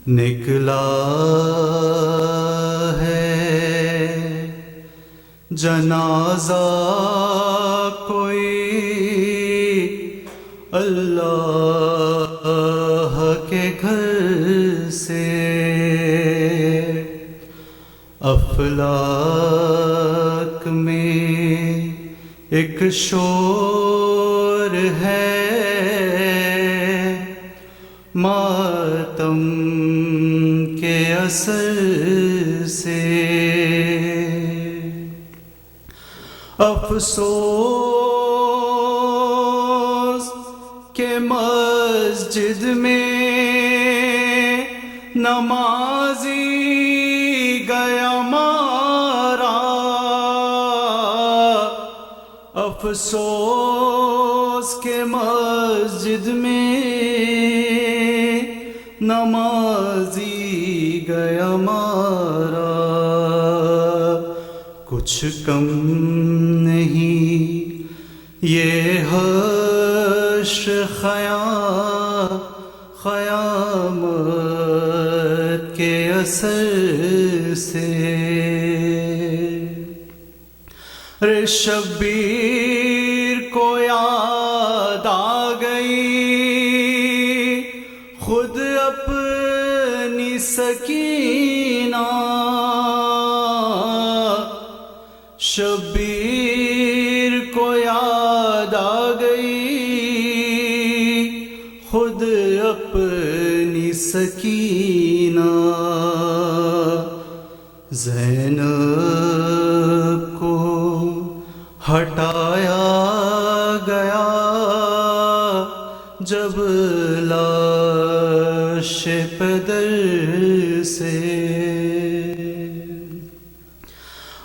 نکلا ہے جنازہ کوئی اللہ کے گھر سے، افلاک میں ایک شور ہے، ماتم کے اثر سے، افسوس کہ مسجد میں نمازی گیا مارا، افسوس کہ مسجد میں نمازی گیا مارا، کچھ کم نہیں یہ حشر قیامت کے اثر سے، رے شبیر کو یاد آ گئی خود اپنی سکینہ، شبیر کو یاد آ گئی خود اپنی سکینہ، زینب کو ہٹایا گیا جب لاش پدر سے،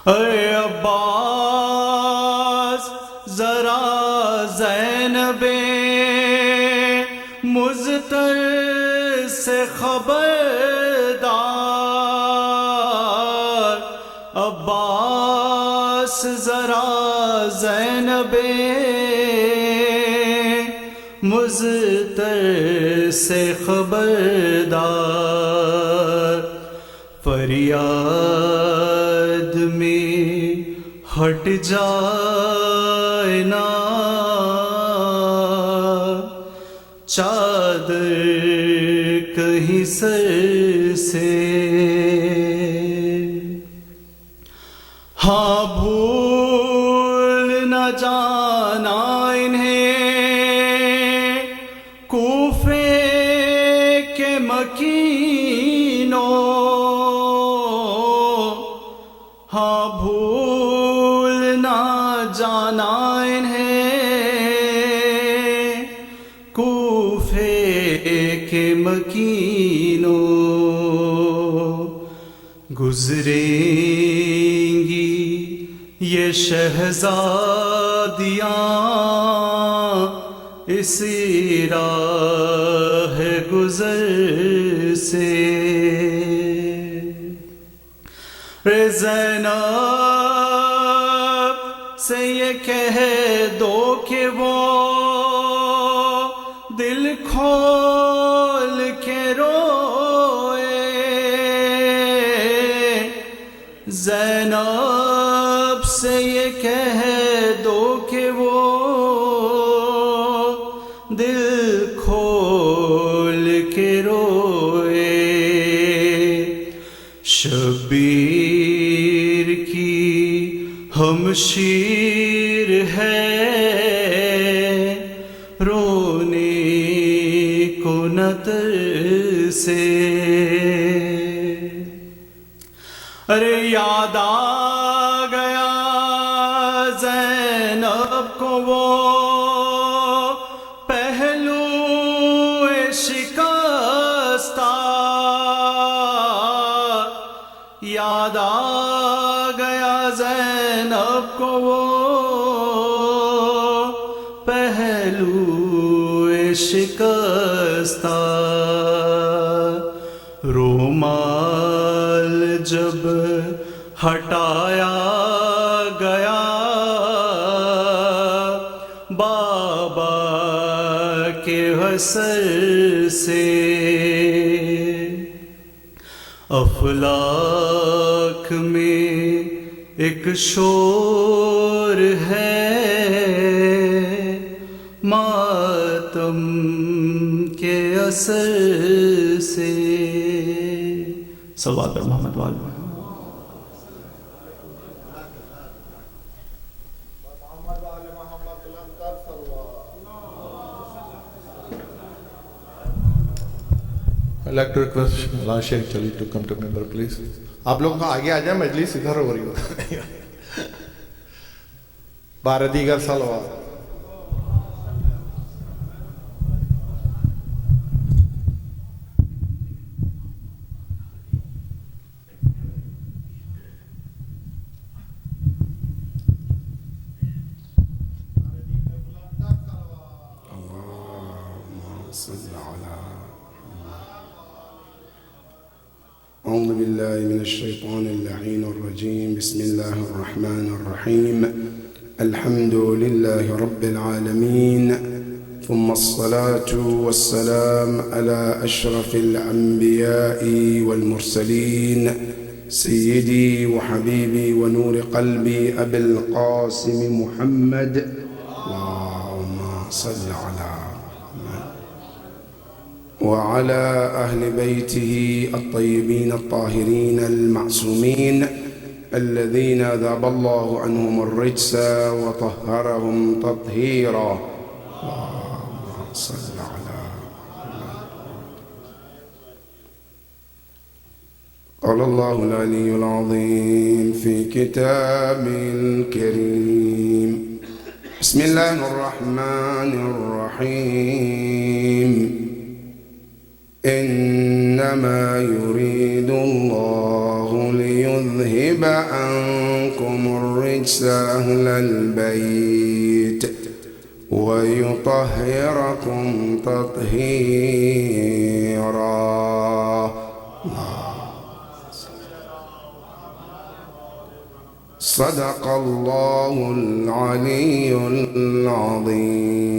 اے عباس ذرا زینب مضطر سے خبردار، عباس ذرا زینب مضطر سے خبردار، فریاد میں ہٹ جائے نا چادر کہیں سر سے، ہاں بھول نہ جانا انہیں کوفے کے مکینوں، ہاں بھول نہ جانا انہیں کوفے کے مکینوں، گزریں گی یہ شہزادیاں اسی راہ گزر سے، رے زینب سے یہ کہہ دو کہ وہ دل کھول کے روئے، زینب سے یہ کہہ دو کہ وہ دل کھول کے روئے، شبیر کی ہمشیر ہے رونے کو نتر سے، ارے یاد آ گیا زینب کو وہ پہلو شکستہ، یاد آ گیا زینب کو وہ پہلو شکستہ، رومال جب ہٹایا گیا بابا کے حسر سے، अफलाक में एक शोर है मातम के असर से। सल्लल्लाहु अलैहि मोहम्मद वाले। I'd like to request Mullah Sheikh Jalil to come to member, please. आप लोग आगे आ जाए, मजलिस इधर हो रही हो। 12 दीगर सलवात। أعوذ بالله من الشيطان اللعين الرجيم. بسم الله الرحمن الرحيم. الحمد لله رب العالمين، ثم الصلاة والسلام على أشرف الأنبياء والمرسلين، سيدي وحبيبي ونور قلبي أبي القاسم محمد. اللهم صل على وعلى أهل بيته الطيبين الطاهرين المعصومين الذين ذهب الله عنهم الرجس وطهرهم تطهيرا. اللهم صل على قال الله العلي العظيم في كتابه الكريم. بسم الله الرحمن الرحيم. إنما يريد الله ليذهب عنكم الرجس أهل البيت ويطهركم تطهيرا. صدق الله العلي العظيم.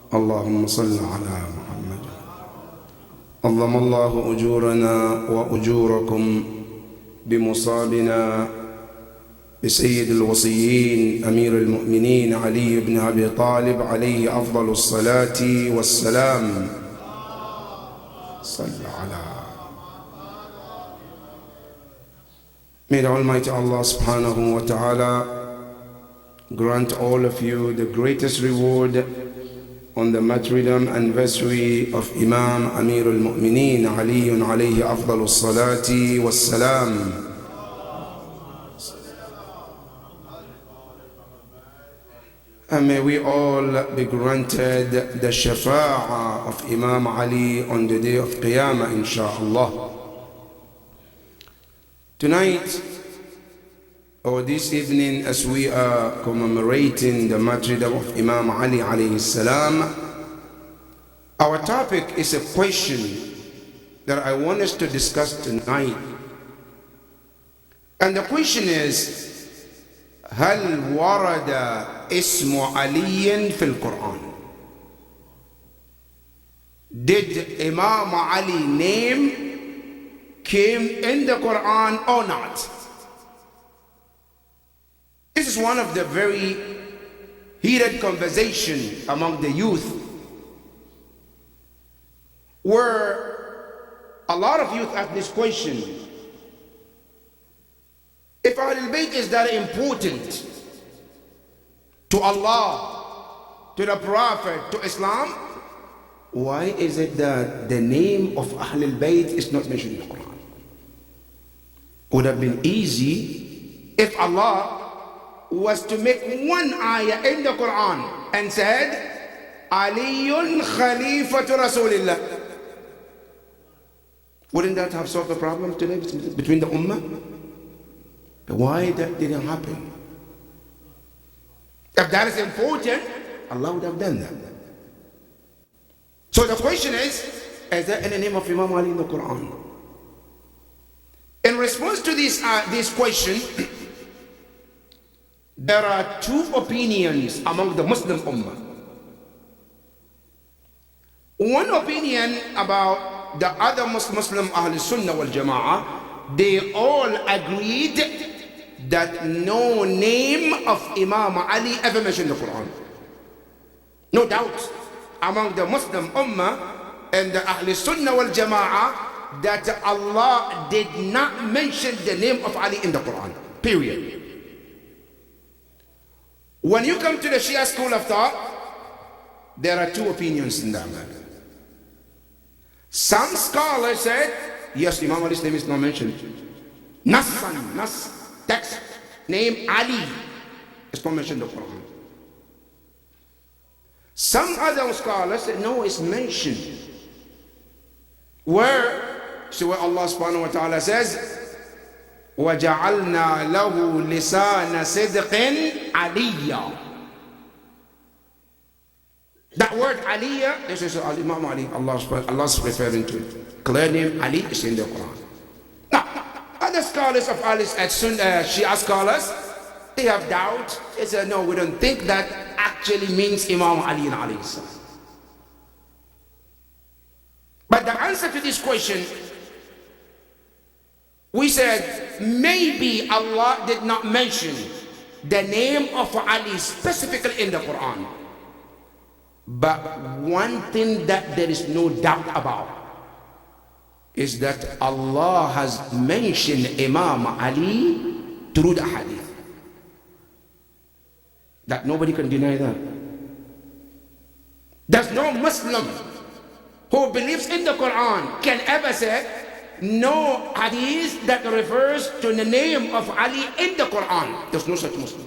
اللهم صل على محمد. عظم الله أجورنا وأجوركم بمصابنا بسيد الوصيين أمير المؤمنين علي بن أبي طالب عليه أفضل الصلاة والسلام. صل على. May the Almighty Allah subhanahu wa ta'ala grant all of you the greatest reward on the martyrdom anniversary of Imam Amir al-Mu'mineen Ali alayhi afdal salati wassalam. And may we all be granted the shafa'ah of Imam Ali on the day of Qiyamah, inshaAllah. Tonight, or this evening, as we are commemorating the martyrdom of Imam Ali alayhi salam, our topic is a question that I want us to discuss tonight. And the question is, هل ورد اسم علي في القرآن? Did Imam Ali name came in the Quran or not? This is one of the very heated conversation among the youth, where a lot of youth ask this question: if Ahlul Bayt is that important to Allah, to the Prophet, to Islam, why is it that the name of Ahlul Bayt is not mentioned in the Quran? Would have been easy if Allah was to make one ayah in the Quran and said, Aliyun Khalifatu Rasulillah. Wouldn't that have solved the problem today between the Ummah? Why that didn't happen? If that is important, Allah would have done that. So the question is there any name of Imam Ali in the Quran? In response to this question, there are two opinions among the Muslim Ummah. One opinion about the other Muslim Ahl Sunnah wal Jama'ah, they all agreed that no name of Imam Ali ever mentioned in the Quran. No doubt among the Muslim Ummah and the Ahl Sunnah wal Jama'ah that Allah did not mention the name of Ali in the Quran. Period. When you come to the Shia school of thought, there are two opinions in that matter. Some scholars said, yes, Imam Ali's name is not mentioned. Nas, text, name Ali is not mentioned in the Quran. Some other scholars said, no, it's mentioned. Where Allah subhanahu wa ta'ala says, وَجَعَلْنَا لَهُ لِسَانَ صِدْقٍ عَلِيًّا. That word Aliyah, this is Imam Ali, Allah's referring to it. Clear name Ali is in the Quran. Now, other scholars of Ali's at Shia scholars, they have doubt. They say, no, we don't think that actually means Imam Ali and Ali. But the answer to this question, we said, maybe Allah did not mention the name of Ali specifically in the Quran. But one thing that there is no doubt about is that Allah has mentioned Imam Ali through the hadith. That nobody can deny that. There's no Muslim who believes in the Quran can ever say no hadith that refers to the name of Ali in the Quran. There's no such Muslim.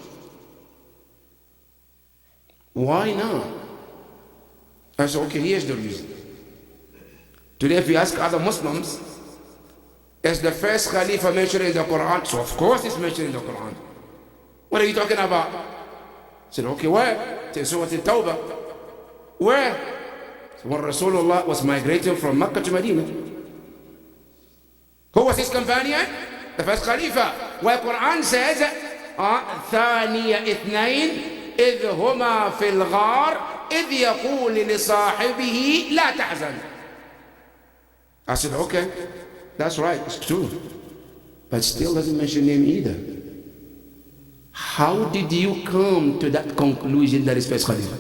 Why not? I said, okay, here's the reason. Today, if you ask other Muslims, is the first Khalifa mentioned in the Quran? So, of course, it's mentioned in the Quran. What are you talking about? I said, okay, where? It's in Surah Al-Tawbah. Where? So when Rasulullah was migrating from Mecca to Medina. Who was his companion? The first Khalifa. Where Quran says, ثانية اثنين إذ هما في الغار إذ يقول لصاحبه لا تحزن. I said, okay, that's right, it's true. But still doesn't mention name either. How did you come to that conclusion that is first Khalifa?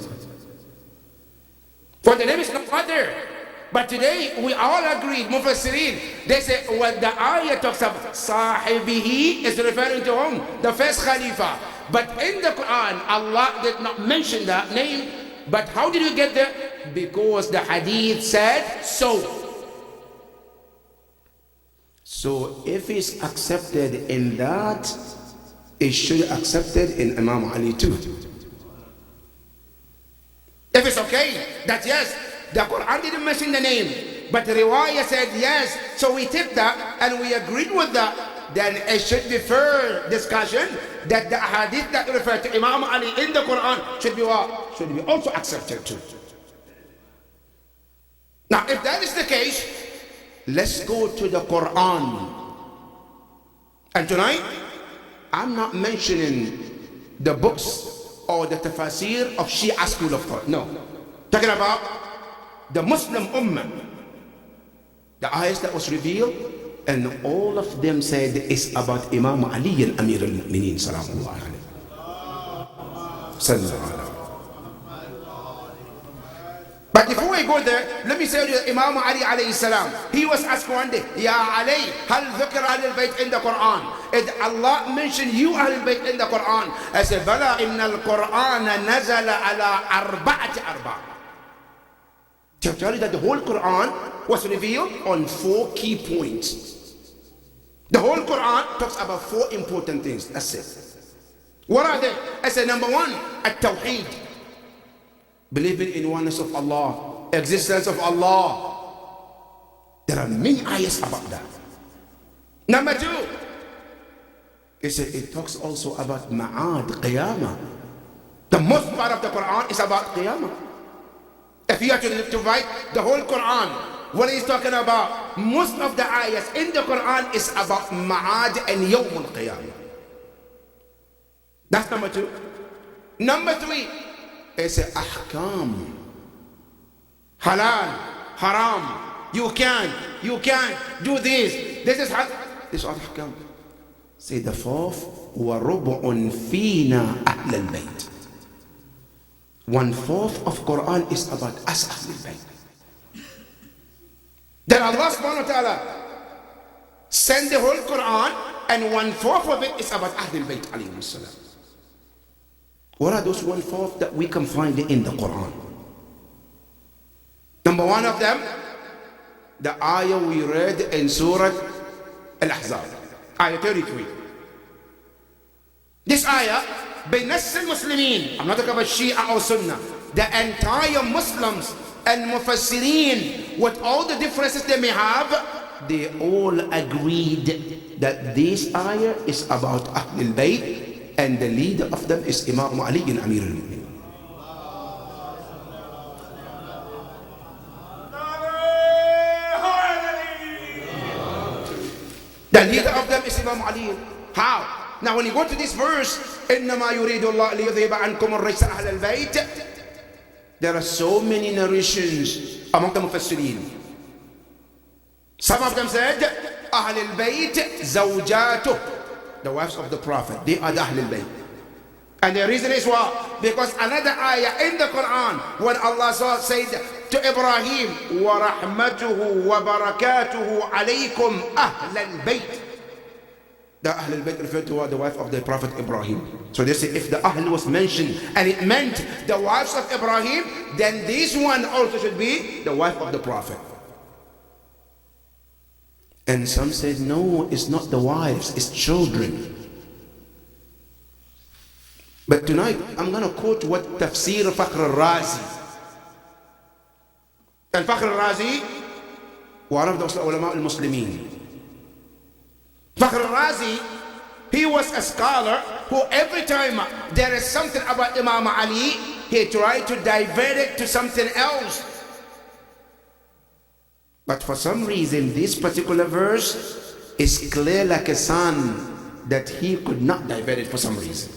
For the name is not there. But today we all agreed, Mufassirin, they say what the ayah talks about, Sahibihi is referring to whom? The first Khalifa. But in the Quran, Allah did not mention that name. But how did you get there? Because the hadith said so. So if it's accepted in that, it should be accepted in Imam Ali too. If it's okay, that yes, the Quran didn't mention the name, but the riwayah said yes, so we took that and we agreed with that, then it should be fair discussion that the hadith that refer to Imam Ali in the Quran should be what? Should be also accepted too. Now, if that is the case, let's go to the Quran. And tonight, I'm not mentioning the books or the tafsir of Shia school of thought. No. Talking about the Muslim Ummah. The ayahs that was revealed, and all of them said it's about Imam Ali and Amir al-Mu'mineen sallallahu alayhi. But before we go there, let me say to Imam Ali alayhi salam, he was asked one day, Ya Ali, hal dhukr Ahlul Bayt in the Quran? Did Allah mention you Ahlul Bayt in the Quran? I said, Bala inna al-Quran nazala ala arba'ati arba'. To tell you that the whole Quran was revealed on 4 key points. The whole Quran talks about 4 important things. That's it. What are they? I said, number 1, at-Tawheed. Believing in oneness of Allah, existence of Allah. There are many ayahs about that. Number 2, it talks also about Ma'ad, Qiyamah. The most part of the Quran is about Qiyamah. If you have to divide the whole Quran, what he's talking about, most of the ayahs in the Quran is about Ma'ad and Yawm al-Qiyamah. That's number 2. Number 3, it's ahkam, halal, haram, You can't do this. This is how. This is ahkam. Say the fourth, وَرُبُعٌ فِينَا أَهْلَ الْبَيْتِ. 1/4 of Quran is about us Ahlul Bayt. Then Allah subhanahu wa ta'ala send the whole Quran, and 1/4 of it is about Ahlul Bayt alayhi salam. What are those 1/4 that we can find in the Quran? Number one of them, the ayah we read in Surah Al-Ahzab, ayah 33. This ayah, بنص المسلمين, I'm not talking about Shia or Sunnah, the entire Muslims and Mufassirin, with all the differences they may have, they all agreed that this ayah is about Ahlul Bayt, and the leader of them is Imam Ali bin Amir al-Mu'minin. The leader of them is Imam Ali. How? Now when you go to this verse, إِنَّمَا يُرِيدُ اللَّهُ لِيُذْهِبَ عَنْكُمُ الرِّجْسَ أَهْلَ الْبَيْتِ, there are so many narrations among the Mufassirin. Some of them said, أَهْلَ الْبَيْتِ زَوْجَاتُهُ, the wives of the Prophet, they are the Ahlul Bayt. And the reason is what? Because another ayah in the Quran, when Allah said to Ibrahim, وَرَحْمَتُهُ وَبَرَكَاتُهُ عَلَيْكُمْ أَهْلَ الْبَيْتِ, the Ahlul Bayt referred to the wife of the Prophet Ibrahim. So they say if the Ahl was mentioned and it meant the wives of Ibrahim, then this one also should be the wife of the Prophet. And some said no, it's not the wives, it's children. But tonight I'm going to quote what Tafsir Fakhr al-Razi. And Fakhr al-Razi, one of those ulama al-Muslimin. Fakhr al-Razi, he was a scholar who every time there is something about Imam Ali, he tried to divert it to something else. But for some reason, this particular verse is clear like a sun that he could not divert it for some reason.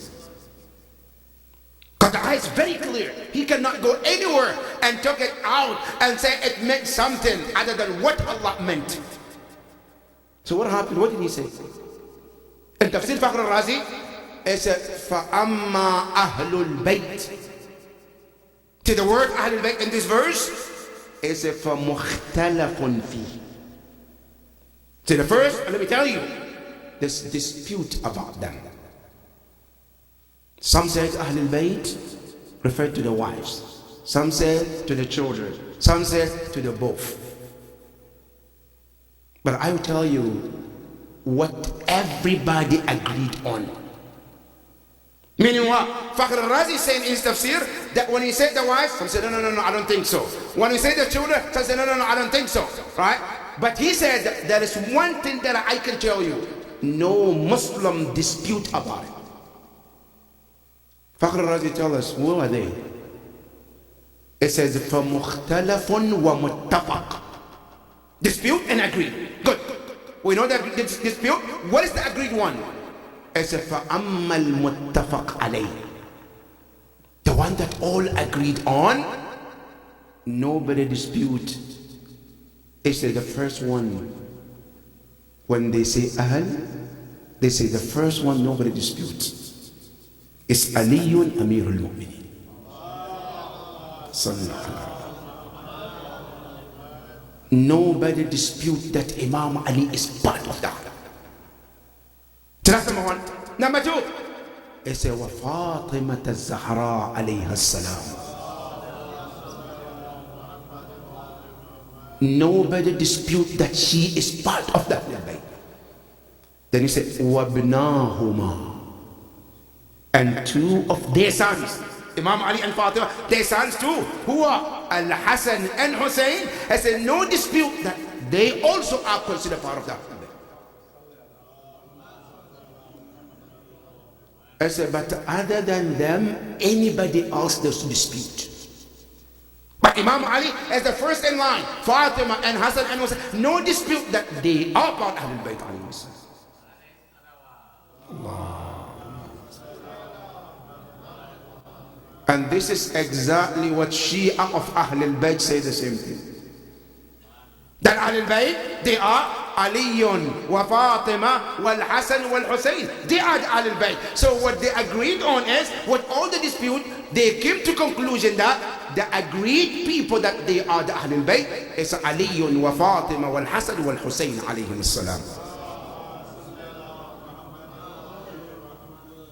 Because the ayah is very clear. He cannot go anywhere and take it out and say it meant something other than what Allah meant. So what happened? What did he say? In Tafsir Fakhr al-Razi, he said, فَأَمَّا أَهْلُ الْبَيْتِ. To the word Ahlul Bayt in this verse, he said, فَمُخْتَلَفٌ فِيهِ. To the first, let me tell you, there's dispute about them. Some said Ahlul Bayt referred to the wives. Some said to the children. Some said to the both. But I will tell you what everybody agreed on. Meaning what? Fakhr al-Razi is saying in his tafsir that when he said the wives, some said no, I don't think so. When he said the children, some said no, I don't think so. Right? But he said that there is one thing that I can tell you. No Muslim dispute about it. Fakhr al-Razi tells us, who are they? It says, فَمُخْتَلَفٌ وَمُتَّفَقٌ. Dispute and agree. Good. We know that this dispute. What is the agreed one? It's a فَأَمَّا الْمُتَّفَقْ عَلَيْهِ. The one that all agreed on, nobody dispute. It's the first one. When they say Ahl, they say the first one nobody disputes. It's Aliyun Amir al-Mu'minin. Sallallahu. Nobody dispute that Imam Ali is part of that. So that's number one. Number two, it says وَفَاطِمَةَ الزَّهْرَاء عَلَيْهَا السَّلَامُ. Nobody dispute that she is part of that. Then he said وَابْنَاهُمَا, and two of their sons, Imam Ali and Fatima, their sons too, who are Al-Hasan and Hussein. I said no dispute that they also are considered part of that. I said, but other than them, anybody else does dispute. But Imam Ali is the first in line, Fatima and Hassan and Hussein, no dispute that they are part of Ahlul Bayt alayhi salam. And this is exactly what Shia of Ahlul Bayt say the same thing. That Ahlul Bayt, they are Aliyun wa Fatima wal Hasan wal Hussein. They are the Ahlul Bayt. So what they agreed on is, with all the dispute, they came to conclusion that the agreed people that they are the Ahlul Bayt is Aliyun wa Fatima wal Hasan wal Hussein alayhim salam.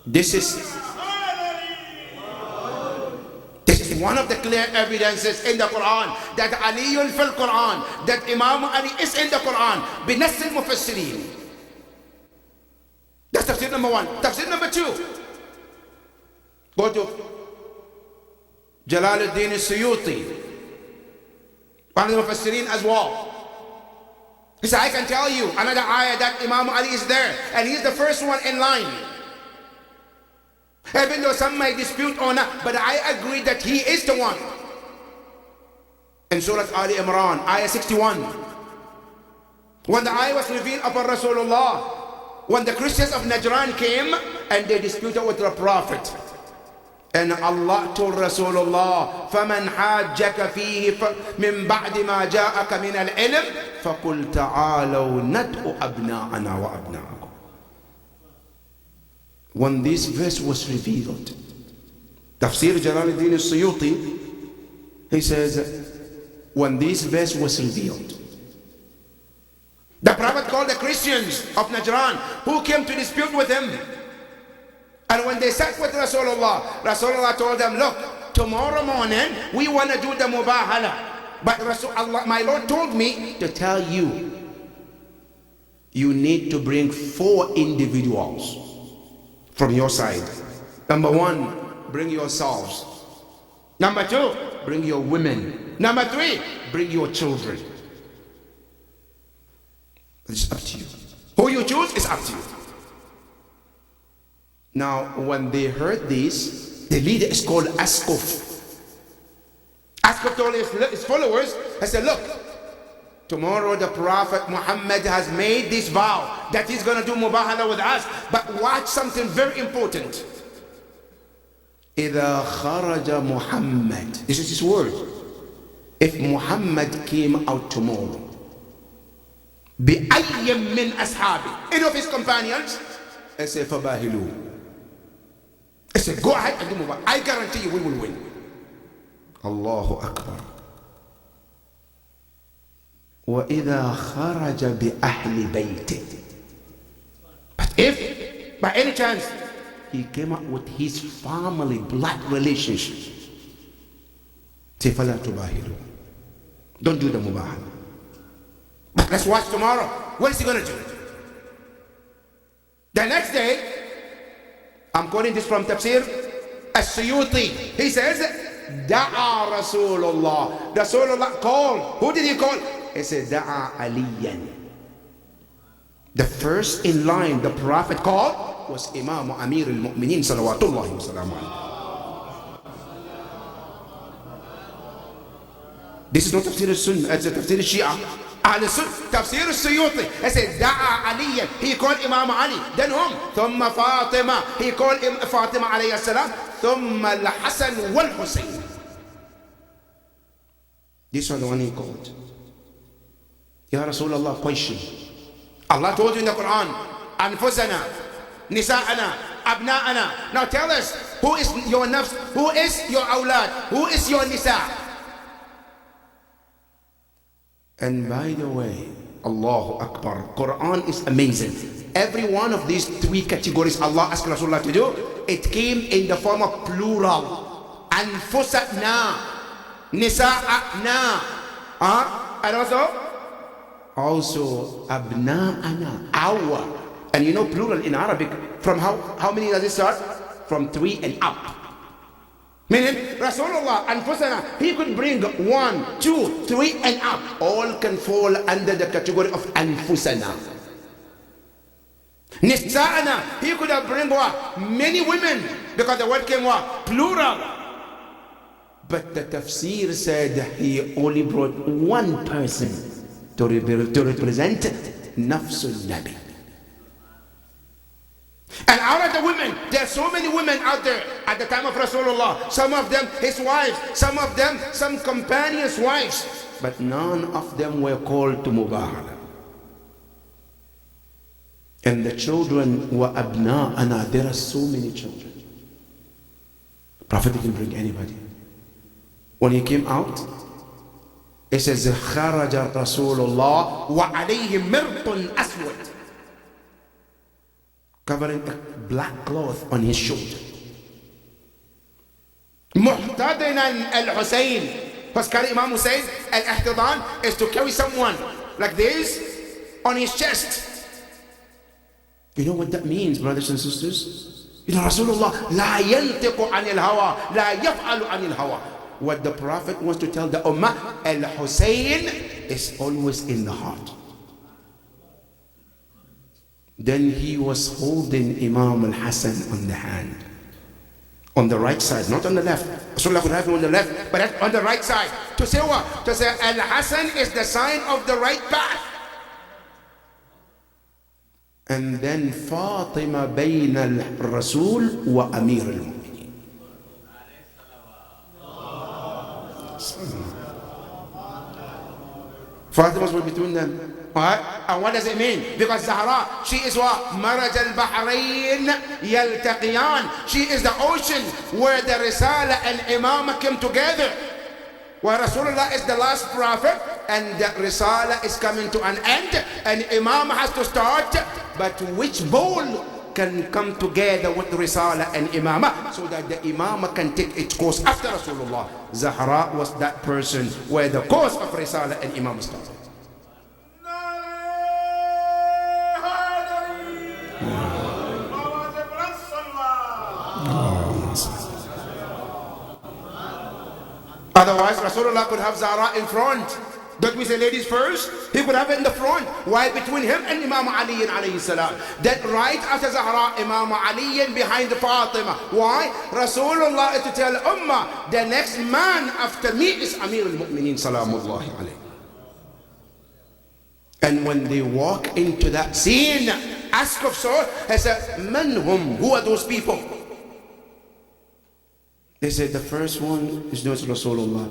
This is one of the clear evidences in the Quran that Aliyun fil Quran, that Imam Ali is in the Quran, بنص المفسرين. That's tafsir number one. Tafsir number two. Go to Jalaluddin al-Suyuti, one of the Mufassirin as well. He said, I can tell you another ayah that Imam Ali is there, and he's the first one in line. Even though some may dispute or not, but I agree that he is the one. In Surah Ali Imran, ayah 61. When the ayah was revealed upon Rasulullah, when the Christians of Najran came and they disputed with the Prophet, and Allah told Rasulullah, فَمَنْ حَاجَّكَ فِيهِ مِنْ بَعْدِ مَا جَاءَكَ مِنَ الْعِلْمِ فَقُلْ تَعَالَوْا نَدْعُ أَبْنَاءَنَا وَأَبْنَاءَكُمْ. When this verse was revealed, Tafsir Jalaluddin al-Suyuti, he says, when this verse was revealed, the Prophet called the Christians of Najran who came to dispute with him. And when they sat with Rasulullah told them, look, tomorrow morning we want to do the mubahala. But Allah, my Lord told me to tell you, you need to bring 4 individuals from your side. Number 1, bring yourselves. Number 2, bring your women. Number 3, bring your children. It's up to you. Who you choose is up to you. Now, when they heard this, the leader is called Askuf. Askuf told his followers, he said, look, tomorrow the Prophet Muhammad has made this vow that he's going to do mubahala with us. But watch something very important. إِذَا خَرَجَ Muhammad. This is his word. If Muhammad came out tomorrow, بِأَيٍّ مِّنْ أَصْحَابِهِ, any of his companions, I say, فَبَاهِلُوا. I said, go ahead and do mubahala. I guarantee you we will win. Allahu Akbar. وَإِذَا خَرَجَ بِأَهْلِ بَيْتِهِ. But if by any chance he came up with his family blood relationship, say, فَلَا تُبَاهِلُوا. Don't do the mubahala. But let's watch tomorrow. What is he going to do? The next day, I'm quoting this from Tafsir As-Suyuti. He says, Da'a Rasulullah. Rasulullah called. Who did he call? He said, Da'a Aliyan. The first in line the Prophet called was Imam Amir al-Mu'minin salawatullahi wa salamu alayhi. This is not Tafsir al-Sunnah, it's Tafsir al-Shia. Tafsir al-Suyuti, he said, Da'a Aliyan. He called Imam Ali. Then whom? Thumma Fatima. He called Fatima alayhi salam. Thumma al-Hasan wal-Hussein. This was the one he called. Ya Rasulullah, question. Allah told you in the Quran, Anfusana, Nisa'ana, Abna'ana. Now tell us, who is your nafs? Who is your awlad? Who is your nisa? And by the way, Allahu Akbar, Quran is amazing. Every one of these 3 categories Allah asked Rasulullah to do, it came in the form of plural. Anfusana, Nisa'ana. And also abna'ana, our. And you know plural in Arabic, from how many does it start? From 3 and up. Meaning Rasulullah, Anfusana, he could bring 1, 2, 3 and up. All can fall under the category of Anfusana. Nisa'ana, he could have bring what? Many women, because the word came what? Plural. But the tafsir said he only brought 1 person to represent Nafsul Nabi. And out of the women, there are so many women out there at the time of Rasulullah. Some of them his wives, some of them some companions' wives. but none of them were called to mubahala. And the children were abna'ana. There are so many children. Prophet didn't bring anybody. When he came out, it says, خرج رسول الله وعليه مرط أسود, covering a black cloth on his shoulder. محتضنا Alhussain. Was carry Imam Hussein, al-ihtidan is to carry someone like this on his chest. You know what that means, brothers and sisters? You know, Rasulullah لا ينطق عن الهوى لا يفعل عن الهوى. What the Prophet wants to tell the Ummah, Al-Hussein is always in the heart. Then he was holding Imam Al-Hassan on the hand, on the right side, not on the left. Rasulullah could have him on the left, but on the right side. To say what? To say Al-Hassan is the sign of the right path. And then Fatima bayna al-Rasul wa Amir al-Mu'minin. Fatima was between them. Alright? And what does it mean? Because Zahra, she is what? Maraj al-Bahrain yaltaqiyan. She is the ocean where the Risala and Imam came together. Where Rasulullah is the last prophet and the Risala is coming to an end and Imam has to start. But which bowl can come together with Risala and Imamah so that the Imamah can take its course after Rasulullah? Zahra was that person where the course of Risala and Imamah started. Otherwise, Rasulullah could have Zahra in front. Don't we say ladies first? He could have it in the front. Why? Between him and Imam Ali alayhi salam. Then right after Zahra, Imam Ali behind Fatima. Why? Rasulullah is to tell Ummah, the next man after me is Amir al-Mu'minin salamullahi alayhi. And when they walk into that scene, ask of Saul, he said, Man hum? Who are those people? They said, the first one is not Rasulullah.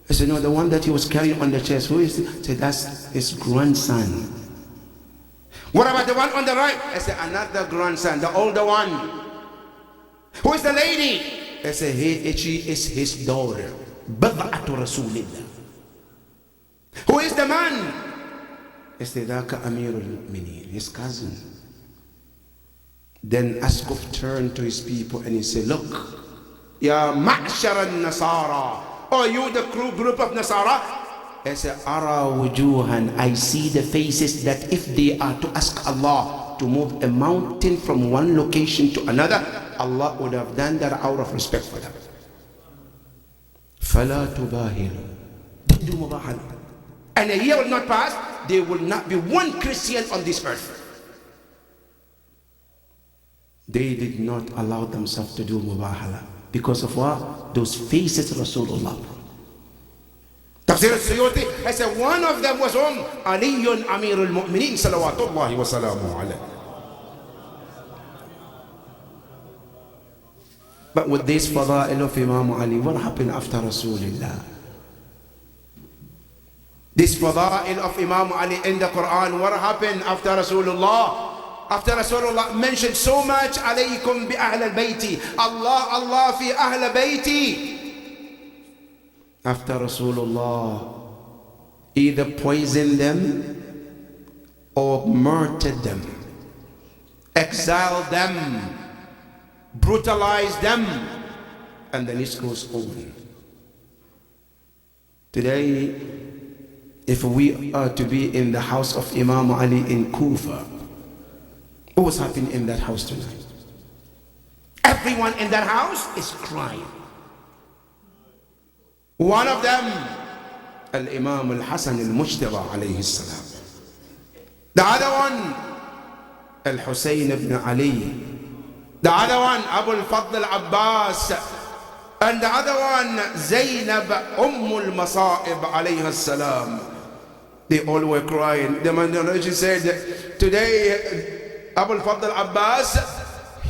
I said, no, the one that he was carrying on the chest, who is it? I said, that's his grandson. What about the one on the right? I said, another grandson, the older one. Who is the lady? I said, she is his daughter. Bad'atu Rasulillah. Who is the man? I said, Daka Amir al-Mu'minin, his cousin. Then Askuf turned to his people and he said, look, Ya ma'shar al-Nasara, or you the group of Nasara. I said, Ara wujuhan, I see the faces that if they are to ask Allah to move a mountain from one location to another, Allah would have done that out of respect for them. Fala tubahilu. Don't do mubahala. And a year will not pass, there will not be one Christian on this earth. They did not allow themselves to do mubahala. Because of what? Those faces Rasulullah. Tafsir al-Suyuti, I said one of them was Aliyun Amir al-Mu'minin salawatullahi wa salamu alayhi. But with this fada'il of Imam Ali, what happened after Rasulullah? This fada'il of Imam Ali in the Quran, what happened after Rasulullah? After Rasulullah mentioned so much, alaykum bi ahl al-bayti, Allah, Allah fi ahl bayti. After Rasulullah either poisoned them or murdered them, exiled them, brutalized them, and the list goes on. Today, if we are to be in the house of Imam Ali in Kufa, what was happening in that house tonight? Everyone in that house is crying. One of them, Al-Imam Al-Hasan Al-Mujtaba alayhi salam. The other one, Al-Husayn ibn Ali. The other one, Abu Al-Fadl Al-Abbas. And the other one, Zainab Ummul Masa'ib alayhi salam. They all were crying. The man said, today, Abu Al-Fadl Abbas,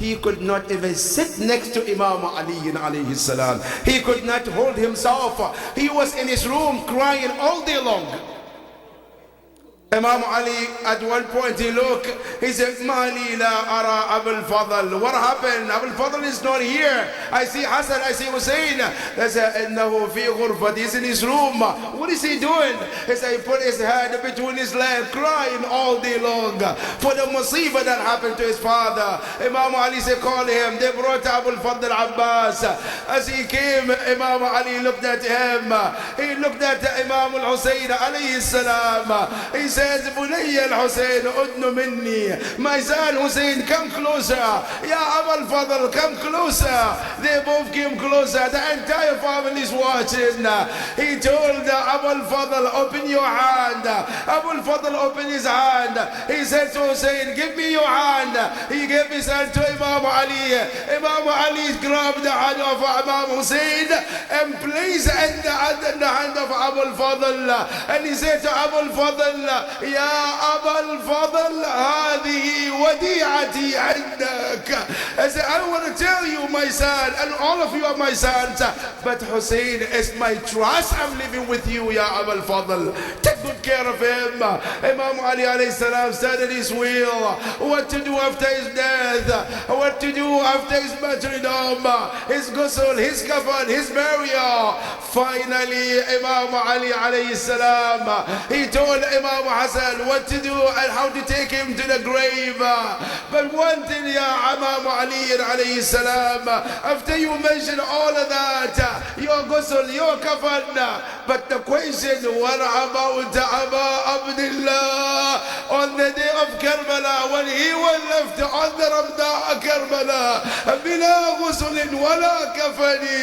he could not even sit next to Imam Ali alayhi salam. He could not hold himself. He was in his room crying all day long. Imam Ali, at one point he looked, he said, Mali la ara Abul Fadl. What happened? Abul Fadl is not here. I see Hassan, I see Hussein. They said, Innahu fi ghurfat. He's in his room. What is he doing? He said, he put his head between his legs, crying all day long for the musibah that happened to his father. Imam Ali said, call him. They brought Abul Fadl Abbas. As he came, Imam Ali looked at him. He looked at Imam al-Hussein alayhi salam. He said, Bunayya al-Hussein, udnu minni. My son Hussein, come closer. Ya Abul Fadl, come closer. They both came closer. The entire family is watching. He told Abul Fadl, open your hand. Abul Fadl opened his hand. He said to Hussein, give me your hand. He gave his hand to Imam Ali. Imam Ali grabbed the hand of Imam Hussein and placed it in the hand of Abul Fadl. And he said to Abul Fadl, يا أبا الفضل هذه وديعتي عندك. I said, I want to tell you, my son, and all of you are my sons, but Hussein is my trust. I'm living with you, Ya Abul Fadl. Take good care of him. Imam Ali alayhi salam said in his will what to do after his death, what to do after his martyrdom, his ghusl, his kafan, his burial. Finally, Imam Ali alayhi salam, he told Imam Hassan what to do and how to take him to the grave. But one thing, Ya Imam Ali alayhi salam, after you mention all of that, your ghusl, your kafan, but the question, what about Aba Abdullah on the day of Karbala, when he was left on the Ramda Karbala, bila ghusl wala kafani?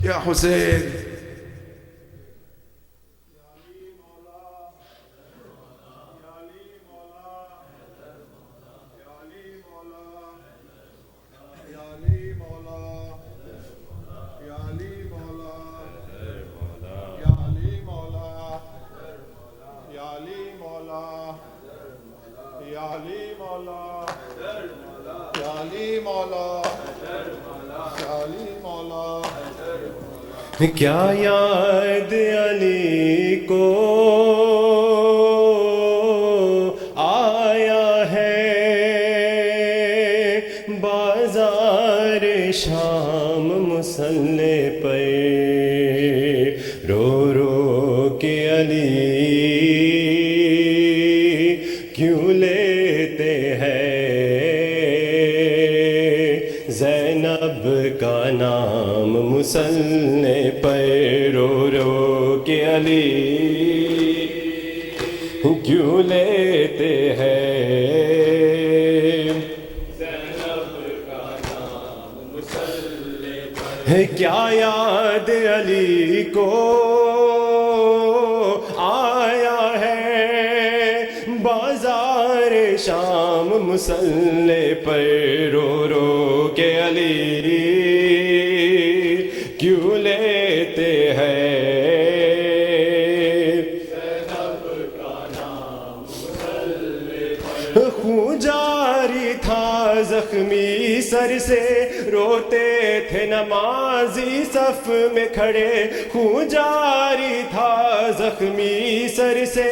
Ya Hussein, کیا یاد علی کو آیا ہے بازار شام مسلح پر رو رو کے علی کیوں لیتے ہیں زینب کا نام مسلح پر رو رو کے علی کیوں لیتے ہیں زینب کا نام مسلح پر کیا یاد علی کو آیا ہے بازار شام مسلح پر رو رو کے علی کیوں لیتے ہیں زینب کا نام مسلح پر خون جاری تھا زخمی سر سے روتے تھے نمازی صف میں کھڑے خون جاری تھا زخمی سر سے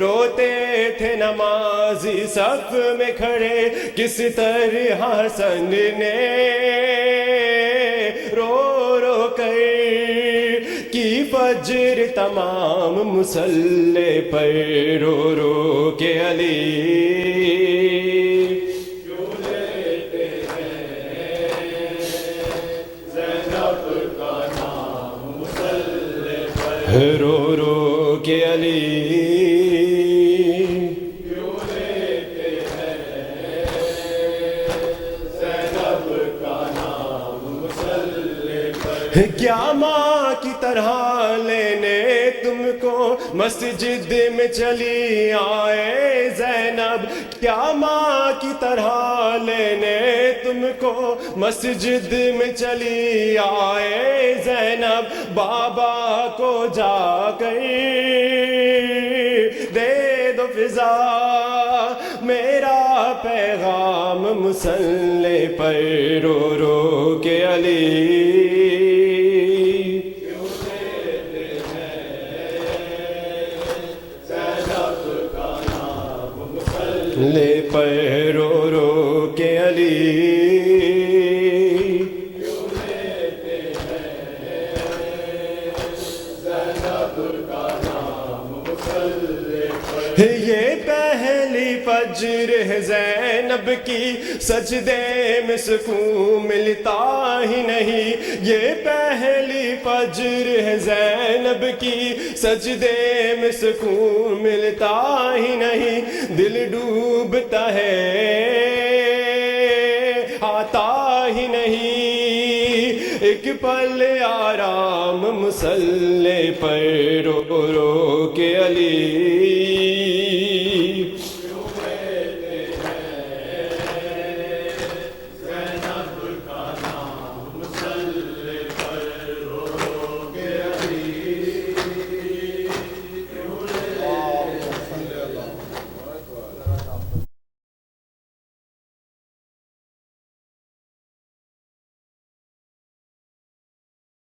روتے تھے نمازی صف میں کھڑے کس طرح حسن نے رو رو کر کی فجر تمام مسلح پر رو رو کے علی کیوں لیتے ہیں زینب کا نام مسلح پر رو رو کے علی کیوں لیتے ہیں زینب کا نام مسلح پر کیا ماں کی طرح لینے تم کو مسجد میں چلی آئے زینب کیا ماں کی طرح لینے تم کو مسجد میں چلی آئے زینب بابا کو جا کر دے دو فضا میرا پیغام مسلح پر رو رو کے علی لے پر رو رو کے علی یہ پہلی فجر ہے زینب کی سجدے میں سکون ملتا ہی نہیں یہ پہلی فجر ہے زینب کی سجدے میں سکون ملتا ہی نہیں دل ڈوبتا ہے آتا ہی نہیں ایک پل آرام مسلح پر رو رو کے علی